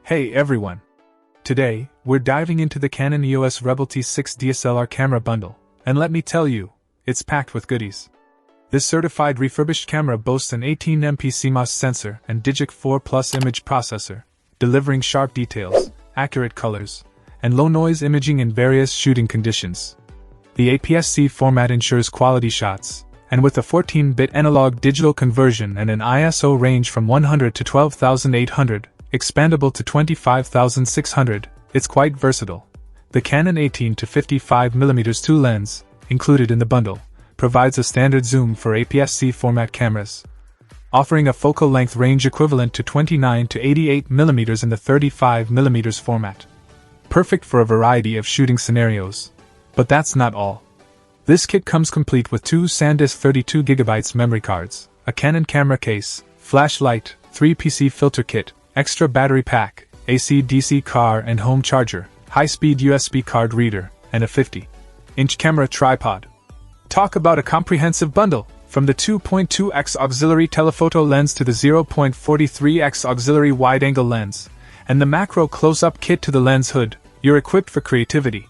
Hey everyone! Today, we're diving into the Canon EOS Rebel T6 DSLR camera bundle, and let me tell you, it's packed with goodies. This certified refurbished camera boasts an 18MP CMOS sensor and Digic 4 Plus image processor, delivering sharp details, accurate colors, and low-noise imaging in various shooting conditions. The APS-C format ensures quality shots, and with a 14-bit analog-digital conversion and an ISO range from 100 to 12,800, expandable to 25,600, it's quite versatile. The Canon 18 to 55mm 2 lens, included in the bundle, provides a standard zoom for APS-C format cameras, offering a focal length range equivalent to 29 to 88mm in the 35mm format. Perfect for a variety of shooting scenarios. But that's not all. This kit comes complete with two SanDisk 32GB memory cards, a Canon camera case, flashlight, 3PC filter kit, extra battery pack, AC/DC car and home charger, high-speed USB card reader, and a 50-inch camera tripod. Talk about a comprehensive bundle! From the 2.2x auxiliary telephoto lens to the 0.43x auxiliary wide-angle lens, and the macro close-up kit to the lens hood, you're equipped for creativity.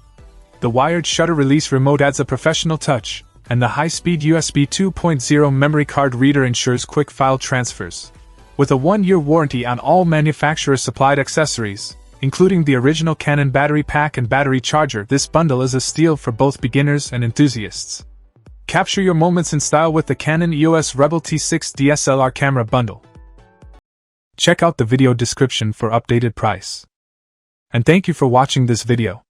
The wired shutter release remote adds a professional touch, and the high-speed USB 2.0 memory card reader ensures quick file transfers. With a 1-year warranty on all manufacturer-supplied accessories, including the original Canon battery pack and battery charger, this bundle is a steal for both beginners and enthusiasts. Capture your moments in style with the Canon EOS Rebel T6 DSLR camera bundle. Check out the video description for updated price. And thank you for watching this video.